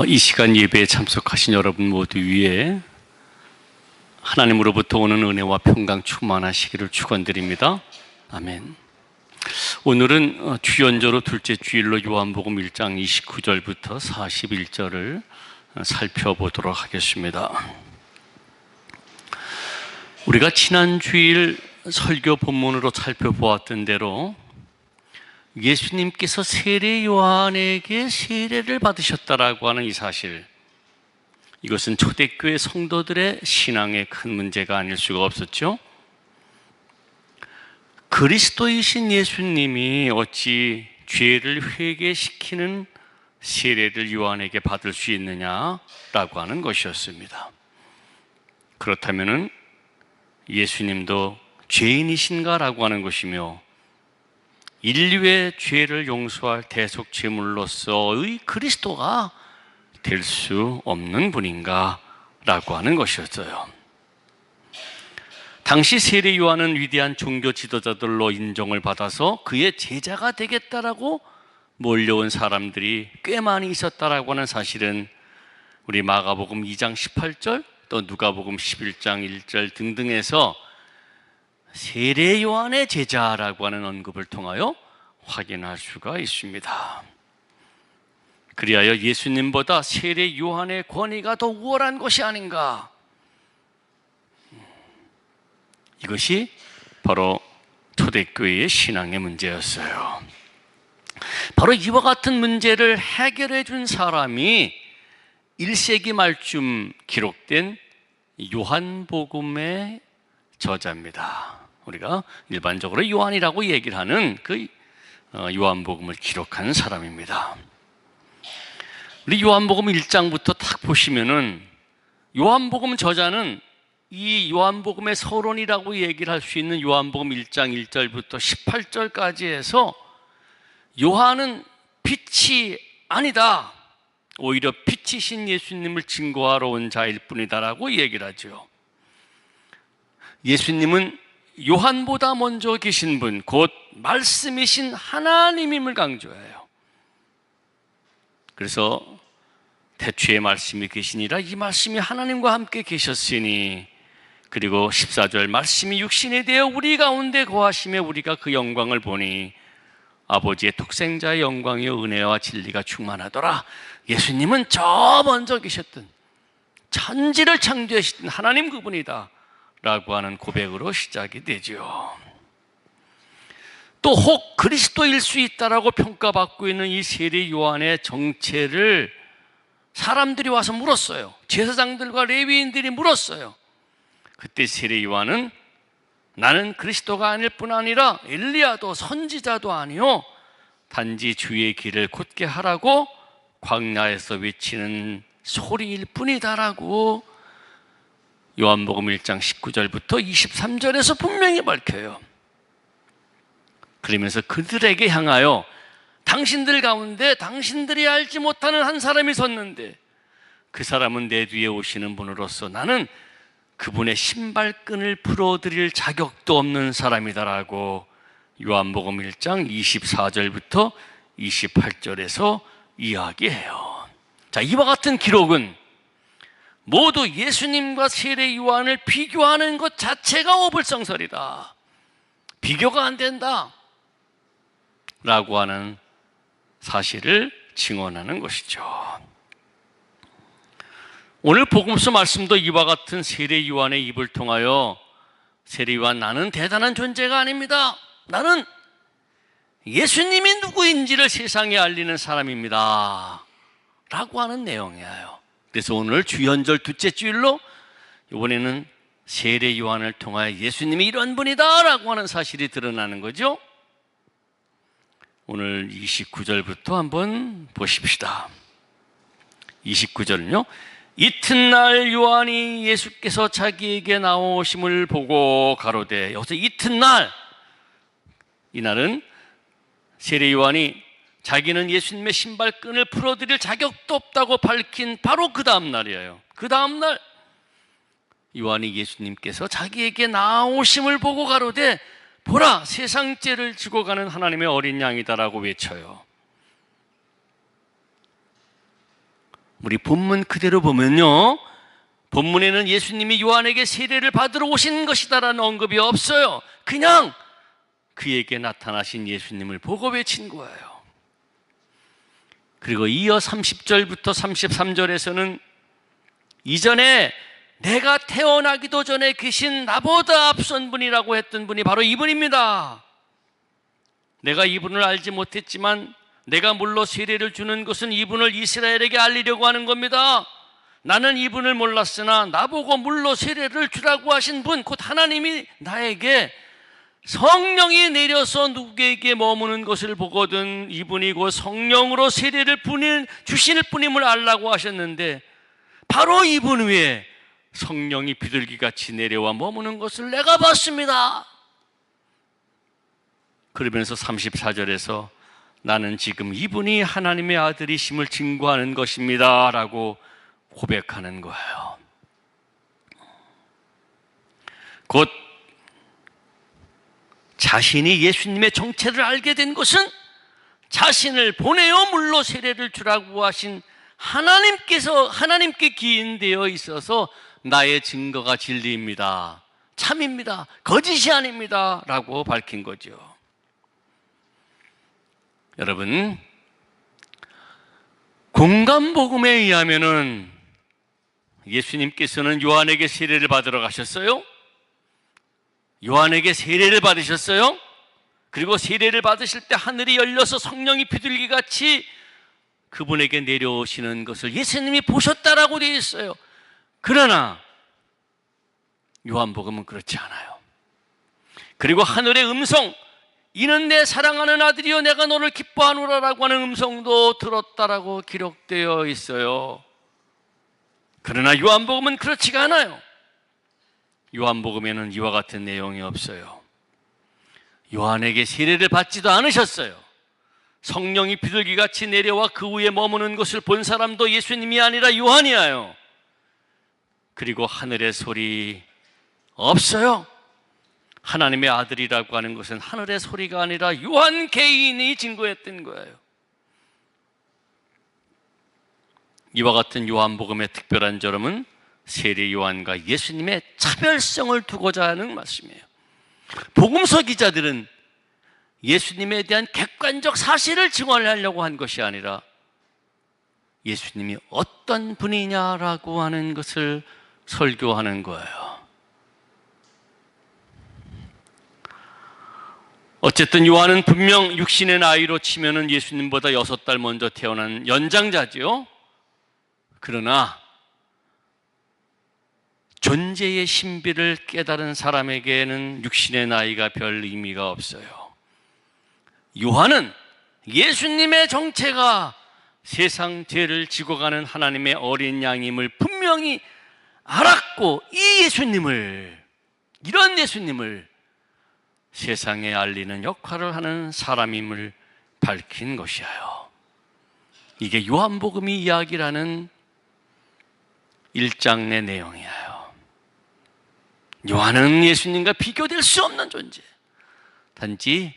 이 시간 예배에 참석하신 여러분 모두 위에 하나님으로부터 오는 은혜와 평강 충만하시기를 축원드립니다. 아멘. 오늘은 주연절로 둘째 주일로 요한복음 1장 29절부터 41절을 살펴보도록 하겠습니다. 우리가 지난 주일 설교 본문으로 살펴보았던 대로 예수님께서 세례 요한에게 세례를 받으셨다라고 하는 이 사실, 이것은 초대교회 성도들의 신앙에 큰 문제가 아닐 수가 없었죠. 그리스도이신 예수님이 어찌 죄를 회개시키는 세례를 요한에게 받을 수 있느냐라고 하는 것이었습니다. 그렇다면 예수님도 죄인이신가라고 하는 것이며, 인류의 죄를 용서할 대속 제물로서의 그리스도가 될 수 없는 분인가 라고 하는 것이었어요. 당시 세례 요한은 위대한 종교 지도자들로 인정을 받아서 그의 제자가 되겠다라고 몰려온 사람들이 꽤 많이 있었다라고 하는 사실은 우리 마가복음 2장 18절 또 누가복음 11장 1절 등등에서 세례 요한의 제자라고 하는 언급을 통하여 확인할 수가 있습니다. 그리하여 예수님보다 세례 요한의 권위가 더 우월한 것이 아닌가, 이것이 바로 초대교회의 신앙의 문제였어요. 바로 이와 같은 문제를 해결해 준 사람이 1세기 말쯤 기록된 요한복음의 저자입니다. 우리가 일반적으로 요한이라고 얘기를 하는 그 요한복음을 기록한 사람입니다. 우리 요한복음 1장부터 딱 보시면은 요한복음 저자는 이 요한복음의 서론이라고 얘기를 할 수 있는 요한복음 1장 1절부터 18절까지 해서 요한은 빛이 아니다, 오히려 빛이신 예수님을 증거하러 온 자일 뿐이다라고 얘기를 하죠. 예수님은 요한보다 먼저 계신 분, 곧 말씀이신 하나님임을 강조해요. 그래서 태초에 말씀이 계시니라, 이 말씀이 하나님과 함께 계셨으니, 그리고 14절 말씀이 육신이 되어 우리 가운데 거하심에 우리가 그 영광을 보니 아버지의 독생자의 영광이요 은혜와 진리가 충만하더라. 예수님은 저 먼저 계셨던 천지를 창조하신 하나님 그분이다 라고 하는 고백으로 시작이 되죠. 또 혹 그리스도일 수 있다라고 평가받고 있는 이 세례 요한의 정체를 사람들이 와서 물었어요. 제사장들과 레위인들이 물었어요. 그때 세례 요한은 나는 그리스도가 아닐 뿐 아니라 엘리야도 선지자도 아니요 단지 주의 길을 곧게 하라고 광야에서 외치는 소리일 뿐이다라고 요한복음 1장 19절부터 23절에서 분명히 밝혀요. 그러면서 그들에게 향하여 당신들 가운데 당신들이 알지 못하는 한 사람이 섰는데 그 사람은 내 뒤에 오시는 분으로서 나는 그분의 신발끈을 풀어드릴 자격도 없는 사람이다라고 요한복음 1장 24절부터 28절에서 이야기해요. 자, 이와 같은 기록은 모두 예수님과 세례 요한을 비교하는 것 자체가 어불성설이다, 비교가 안 된다 라고 하는 사실을 증언하는 것이죠. 오늘 복음서 말씀도 이와 같은 세례 요한의 입을 통하여 세례 요한 나는 대단한 존재가 아닙니다, 나는 예수님이 누구인지를 세상에 알리는 사람입니다 라고 하는 내용이에요. 그래서 오늘 주연절 둘째 주일로 이번에는 세례 요한을 통하여 예수님이 이런 분이다 라고 하는 사실이 드러나는 거죠. 오늘 29절부터 한번 보십시다. 29절은요, 이튿날 요한이 예수께서 자기에게 나오심을 보고 가로되, 여기서 이튿날, 이날은 세례 요한이 자기는 예수님의 신발끈을 풀어드릴 자격도 없다고 밝힌 바로 그 다음 날이에요. 그 다음 날 요한이 예수님께서 자기에게 나오심을 보고 가로되 보라, 세상 죄를 지고 가는 하나님의 어린 양이다라고 외쳐요. 우리 본문 그대로 보면요, 본문에는 예수님이 요한에게 세례를 받으러 오신 것이다라는 언급이 없어요. 그냥 그에게 나타나신 예수님을 보고 외친 거예요. 그리고 이어 30절부터 33절에서는 이전에 내가 태어나기도 전에 계신 나보다 앞선 분이라고 했던 분이 바로 이분입니다. 내가 이분을 알지 못했지만 내가 물로 세례를 주는 것은 이분을 이스라엘에게 알리려고 하는 겁니다. 나는 이분을 몰랐으나 나보고 물로 세례를 주라고 하신 분, 곧 하나님이 나에게 성령이 내려서 누구에게 머무는 것을 보거든 이분이 곧 성령으로 세례를 주실 분임을 알라고 하셨는데, 바로 이분 위에 성령이 비둘기같이 내려와 머무는 것을 내가 봤습니다. 그러면서 34절에서 나는 지금 이분이 하나님의 아들이심을 증거하는 것입니다 라고 고백하는 거예요. 곧 자신이 예수님의 정체를 알게 된 것은 자신을 보내어 물로 세례를 주라고 하신 하나님께 기인되어 있어서 나의 증거가 진리입니다, 참입니다, 거짓이 아닙니다 라고 밝힌 거죠. 여러분, 공간복음에 의하면은 예수님께서는 요한에게 세례를 받으러 가셨어요. 요한에게 세례를 받으셨어요. 그리고 세례를 받으실 때 하늘이 열려서 성령이 비둘기같이 그분에게 내려오시는 것을 예수님이 보셨다라고 되어 있어요. 그러나 요한복음은 그렇지 않아요. 그리고 하늘의 음성, 이는 내 사랑하는 아들이요 내가 너를 기뻐하노라 라고 하는 음성도 들었다라고 기록되어 있어요. 그러나 요한복음은 그렇지가 않아요. 요한복음에는 이와 같은 내용이 없어요. 요한에게 세례를 받지도 않으셨어요. 성령이 비둘기같이 내려와 그 위에 머무는 것을 본 사람도 예수님이 아니라 요한이에요. 그리고 하늘의 소리 없어요. 하나님의 아들이라고 하는 것은 하늘의 소리가 아니라 요한 개인이 증거했던 거예요. 이와 같은 요한복음의 특별한 점은 세례 요한과 예수님의 차별성을 두고자 하는 말씀이에요. 복음서 기자들은 예수님에 대한 객관적 사실을 증언하려고 한 것이 아니라 예수님이 어떤 분이냐라고 하는 것을 설교하는 거예요. 어쨌든 요한은 분명 육신의 나이로 치면은 예수님보다 6달 먼저 태어난 연장자지요. 그러나 존재의 신비를 깨달은 사람에게는 육신의 나이가 별 의미가 없어요. 요한은 예수님의 정체가 세상 죄를 지고 가는 하나님의 어린 양임을 분명히 알았고, 이 예수님을, 이런 예수님을 세상에 알리는 역할을 하는 사람임을 밝힌 것이에요. 이게 요한복음이 이야기라는 1장 내 내용이에요. 요한은 예수님과 비교될 수 없는 존재. 단지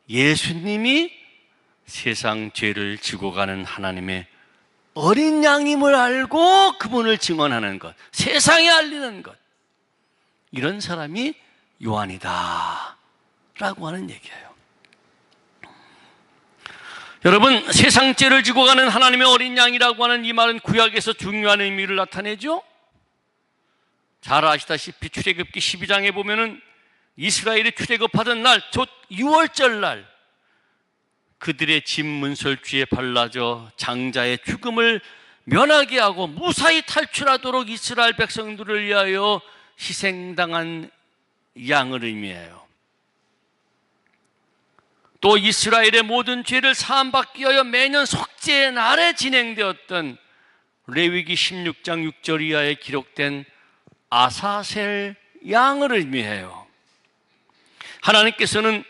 예수님이 세상 죄를 지고 가는 하나님의 어린 양임을 알고 그분을 증언하는 것, 세상에 알리는 것, 이런 사람이 요한이다 라고 하는 얘기예요. 여러분, 세상 죄를 지고 가는 하나님의 어린 양이라고 하는 이 말은 구약에서 중요한 의미를 나타내죠. 잘 아시다시피 출애굽기 12장에 보면은 이스라엘이 출애굽하던 날, 곧 6월절 날 그들의 집 문설주에 발라져 장자의 죽음을 면하게 하고 무사히 탈출하도록 이스라엘 백성들을 위하여 희생당한 양을 의미해요. 또 이스라엘의 모든 죄를 사함받기 위하여 매년 속죄의 날에 진행되었던 레위기 16장 6절 이하에 기록된 아사셀 양을 의미해요. 하나님께서는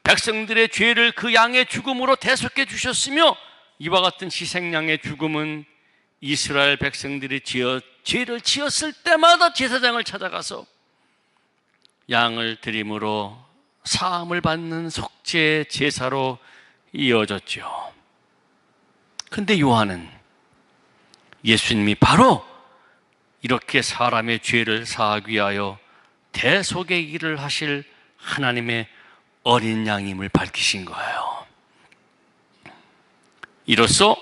백성들의 죄를 그 양의 죽음으로 대속해 주셨으며, 이와 같은 희생양의 죽음은 이스라엘 백성들이 죄를 지었을 때마다 제사장을 찾아가서 양을 드림으로 사함을 받는 속죄 제사로 이어졌죠. 그런데 요한은 예수님이 바로 이렇게 사람의 죄를 사하기 위하여 대속의 일을 하실 하나님의 어린 양임을 밝히신 거예요. 이로써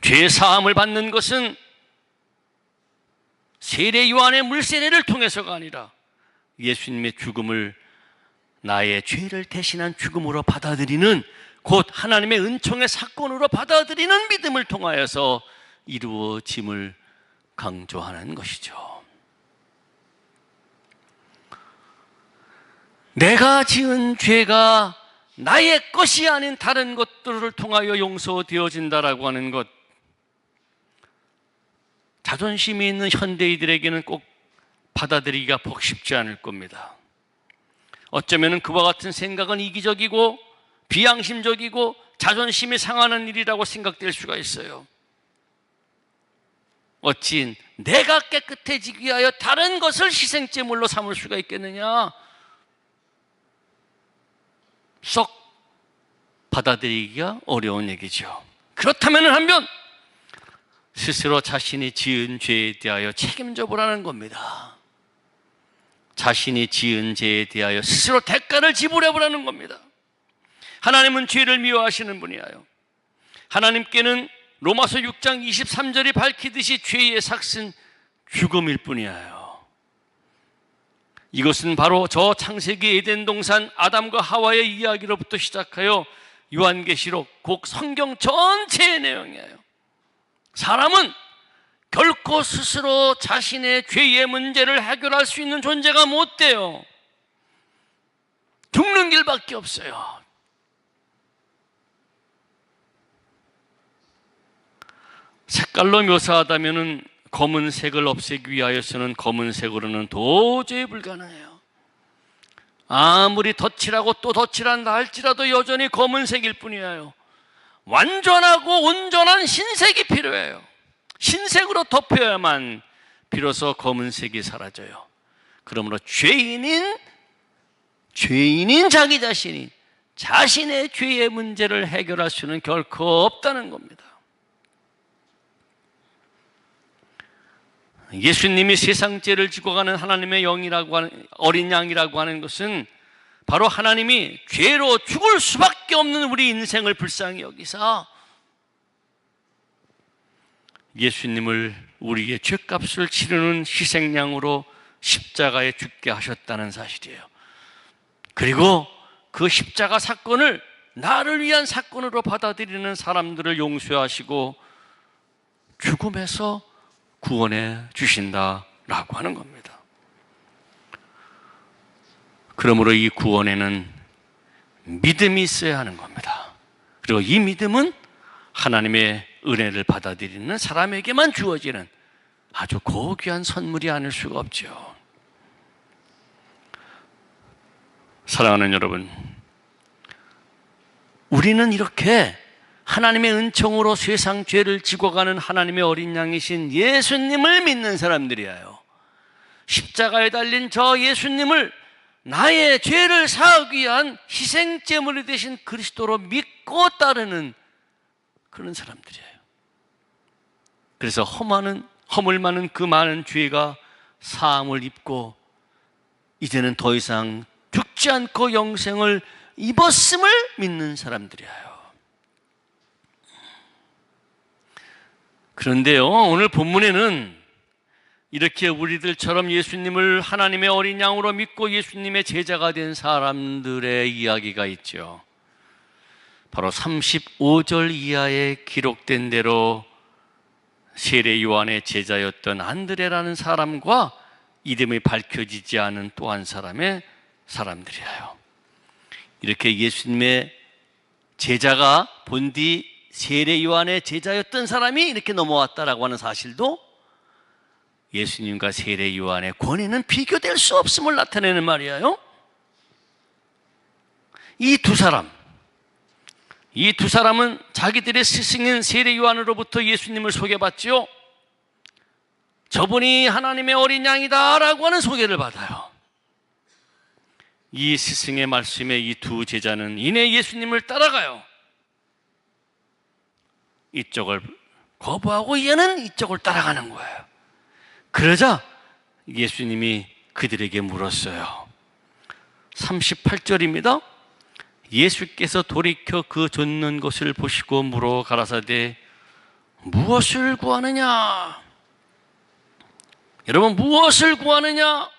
죄 사함을 받는 것은 세례 요한의 물세례를 통해서가 아니라 예수님의 죽음을 나의 죄를 대신한 죽음으로 받아들이는, 곧 하나님의 은총의 사건으로 받아들이는 믿음을 통하여서 이루어짐을 강조하는 것이죠. 내가 지은 죄가 나의 것이 아닌 다른 것들을 통하여 용서되어진다라고 하는 것, 자존심이 있는 현대인들에게는 꼭 받아들이기가 복 쉽지 않을 겁니다. 어쩌면 그와 같은 생각은 이기적이고 비양심적이고 자존심이 상하는 일이라고 생각될 수가 있어요. 어찌 내가 깨끗해지기 위하여 다른 것을 희생제물로 삼을 수가 있겠느냐? 썩 받아들이기가 어려운 얘기죠. 그렇다면 한편 스스로 자신이 지은 죄에 대하여 책임져 보라는 겁니다. 자신이 지은 죄에 대하여 스스로 대가를 지불해 보라는 겁니다. 하나님은 죄를 미워하시는 분이에요. 하나님께는 로마서 6장 23절이 밝히듯이 죄의 삭은 죽음일 뿐이에요. 이것은 바로 저 창세기 에덴 동산 아담과 하와의 이야기로부터 시작하여 요한계시록 곧 성경 전체의 내용이에요. 사람은 결코 스스로 자신의 죄의 문제를 해결할 수 있는 존재가 못 돼요. 죽는 길밖에 없어요. 색깔로 묘사하다면 검은색을 없애기 위하여서는 검은색으로는 도저히 불가능해요. 아무리 덧칠하고 또 덧칠한다 할지라도 여전히 검은색일 뿐이에요. 완전하고 온전한 흰색이 필요해요. 흰색으로 덮여야만 비로소 검은색이 사라져요. 그러므로 죄인인 자기 자신이 자신의 죄의 문제를 해결할 수는 결코 없다는 겁니다. 예수님이 세상 죄를 지고 가는 하나님의 영이라고 하는, 어린 양이라고 하는 것은 바로 하나님이 죄로 죽을 수밖에 없는 우리 인생을 불쌍히 여기사 예수님을 우리의 죄값을 치르는 희생양으로 십자가에 죽게 하셨다는 사실이에요. 그리고 그 십자가 사건을 나를 위한 사건으로 받아들이는 사람들을 용서하시고 죽음에서 구원해 주신다라고 하는 겁니다. 그러므로 이 구원에는 믿음이 있어야 하는 겁니다. 그리고 이 믿음은 하나님의 은혜를 받아들이는 사람에게만 주어지는 아주 고귀한 선물이 아닐 수가 없죠. 사랑하는 여러분, 우리는 이렇게 하나님의 은총으로 세상 죄를 지고 가는 하나님의 어린 양이신 예수님을 믿는 사람들이에요. 십자가에 달린 저 예수님을 나의 죄를 사하기 위한 희생제물이 되신 그리스도로 믿고 따르는 그런 사람들이에요. 그래서 허물 많은 그 많은 죄가 사함을 입고 이제는 더 이상 죽지 않고 영생을 입었음을 믿는 사람들이에요. 그런데요, 오늘 본문에는 이렇게 우리들처럼 예수님을 하나님의 어린 양으로 믿고 예수님의 제자가 된 사람들의 이야기가 있죠. 바로 35절 이하에 기록된 대로 세례 요한의 제자였던 안드레라는 사람과 이름이 밝혀지지 않은 또 한 사람의 사람들이에요. 이렇게 예수님의 제자가 본디 세례 요한의 제자였던 사람이 이렇게 넘어왔다라고 하는 사실도 예수님과 세례 요한의 권위는 비교될 수 없음을 나타내는 말이에요. 이 두 사람은 자기들의 스승인 세례 요한으로부터 예수님을 소개받지요. 저분이 하나님의 어린 양이다라고 하는 소개를 받아요. 이 스승의 말씀에 이 두 제자는 이내 예수님을 따라가요. 이쪽을 거부하고 얘는 이쪽을 따라가는 거예요. 그러자 예수님이 그들에게 물었어요. 38절입니다. 예수께서 돌이켜 그 좇는 것을 보시고 물어 가라사대 무엇을 구하느냐? 여러분, 무엇을 구하느냐?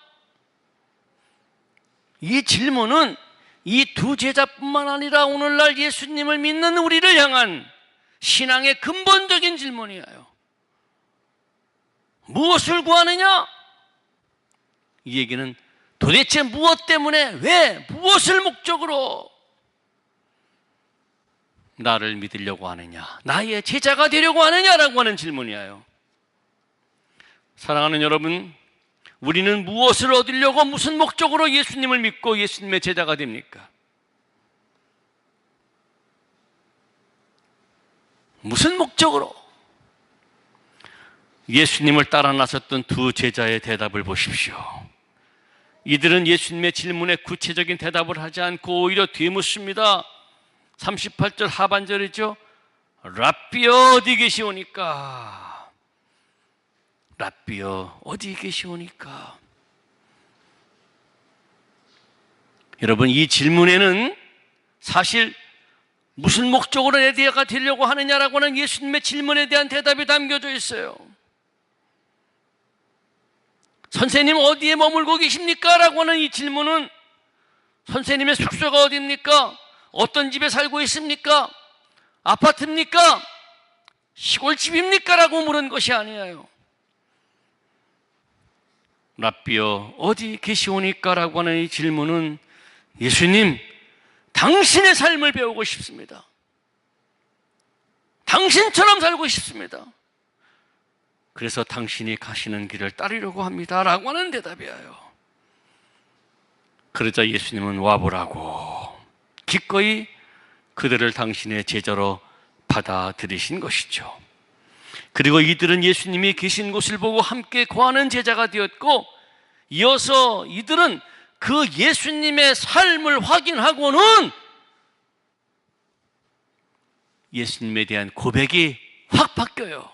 이 질문은 이 두 제자뿐만 아니라 오늘날 예수님을 믿는 우리를 향한 신앙의 근본적인 질문이에요. 무엇을 구하느냐? 이 얘기는 도대체 무엇 때문에, 왜, 무엇을 목적으로 나를 믿으려고 하느냐, 나의 제자가 되려고 하느냐라고 하는 질문이에요. 사랑하는 여러분, 우리는 무엇을 얻으려고, 무슨 목적으로 예수님을 믿고 예수님의 제자가 됩니까? 무슨 목적으로? 예수님을 따라 나섰던 두 제자의 대답을 보십시오. 이들은 예수님의 질문에 구체적인 대답을 하지 않고 오히려 뒤묻습니다. 38절 하반절이죠. 랍비여 어디 계시오니까? 랍비여 어디 계시오니까? 여러분, 이 질문에는 사실 무슨 목적으로 내 제자가 되려고 하느냐라고 하는 예수님의 질문에 대한 대답이 담겨져 있어요. 선생님 어디에 머물고 계십니까? 라고 하는 이 질문은 선생님의 숙소가 어디입니까? 어떤 집에 살고 있습니까? 아파트입니까? 시골집입니까? 라고 물은 것이 아니에요. 랍비여 어디 계시오니까? 라고 하는 이 질문은 예수님, 당신의 삶을 배우고 싶습니다. 당신처럼 살고 싶습니다. 그래서 당신이 가시는 길을 따르려고 합니다. 라고 하는 대답이에요. 그러자 예수님은 와보라고 기꺼이 그들을 당신의 제자로 받아들이신 것이죠. 그리고 이들은 예수님이 계신 곳을 보고 함께 거하는 제자가 되었고, 이어서 이들은 그 예수님의 삶을 확인하고는 예수님에 대한 고백이 확 바뀌어요.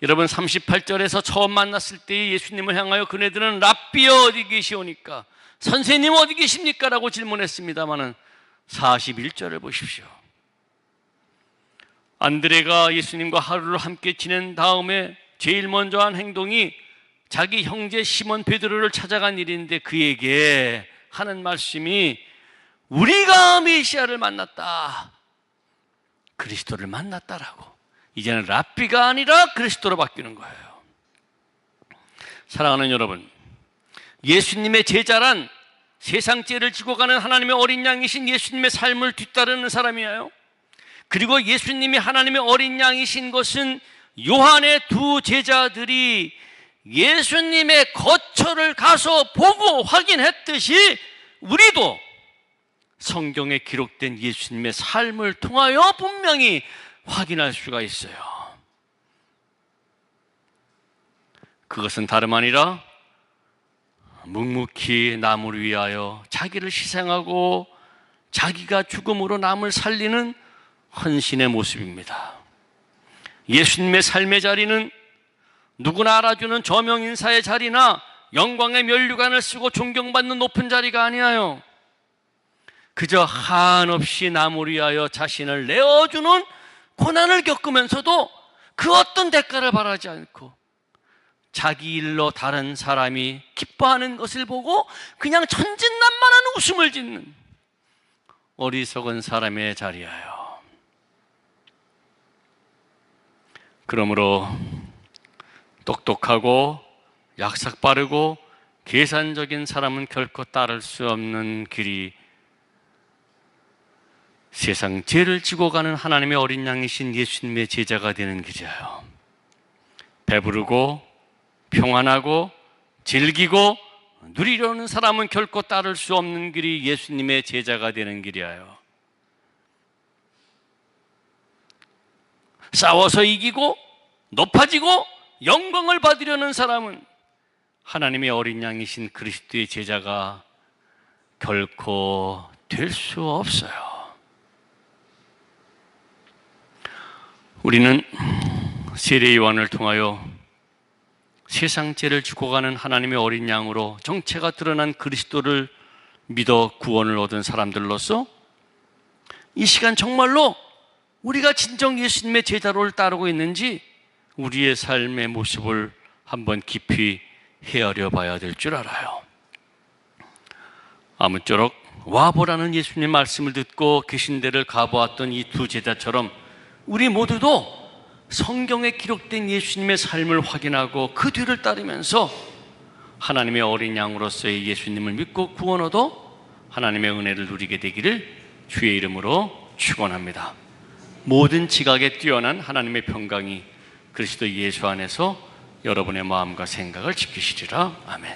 여러분, 38절에서 처음 만났을 때 예수님을 향하여 그네들은 랍비여 어디 계시오니까, 선생님 어디 계십니까? 라고 질문했습니다마는 41절을 보십시오. 안드레가 예수님과 하루를 함께 지낸 다음에 제일 먼저 한 행동이 자기 형제 시몬 베드로를 찾아간 일인데, 그에게 하는 말씀이 우리가 메시아를 만났다, 그리스도를 만났다라고. 이제는 랍비가 아니라 그리스도로 바뀌는 거예요. 사랑하는 여러분, 예수님의 제자란 세상 죄를 지고 가는 하나님의 어린 양이신 예수님의 삶을 뒤따르는 사람이에요. 그리고 예수님이 하나님의 어린 양이신 것은 요한의 두 제자들이 예수님의 거처를 가서 보고 확인했듯이 우리도 성경에 기록된 예수님의 삶을 통하여 분명히 확인할 수가 있어요. 그것은 다름 아니라 묵묵히 남을 위하여 자기를 희생하고 자기가 죽음으로 남을 살리는 헌신의 모습입니다. 예수님의 삶의 자리는 누구나 알아주는 저명 인사의 자리나 영광의 면류관을 쓰고 존경받는 높은 자리가 아니에요. 그저 한없이 남을 위하여 자신을 내어주는 고난을 겪으면서도 그 어떤 대가를 바라지 않고 자기 일로 다른 사람이 기뻐하는 것을 보고 그냥 천진난만한 웃음을 짓는 어리석은 사람의 자리예요. 그러므로 똑똑하고 약삭 빠르고 계산적인 사람은 결코 따를 수 없는 길이 세상 죄를 지고 가는 하나님의 어린 양이신 예수님의 제자가 되는 길이에요. 배부르고 평안하고 즐기고 누리려는 사람은 결코 따를 수 없는 길이 예수님의 제자가 되는 길이에요. 싸워서 이기고 높아지고 영광을 받으려는 사람은 하나님의 어린 양이신 그리스도의 제자가 결코 될 수 없어요. 우리는 세례 요한을 통하여 세상 죄를 죽어가는 하나님의 어린 양으로 정체가 드러난 그리스도를 믿어 구원을 얻은 사람들로서 이 시간 정말로 우리가 진정 예수님의 제자로를 따르고 있는지 우리의 삶의 모습을 한번 깊이 헤아려 봐야 될 줄 알아요. 아무쪼록 와보라는 예수님의 말씀을 듣고 계신 데를 가보았던 이 두 제자처럼 우리 모두도 성경에 기록된 예수님의 삶을 확인하고 그 뒤를 따르면서 하나님의 어린 양으로서의 예수님을 믿고 구원 얻어 하나님의 은혜를 누리게 되기를 주의 이름으로 축원합니다. 모든 지각에 뛰어난 하나님의 평강이 그리스도 예수 안에서 여러분의 마음과 생각을 지키시리라. 아멘.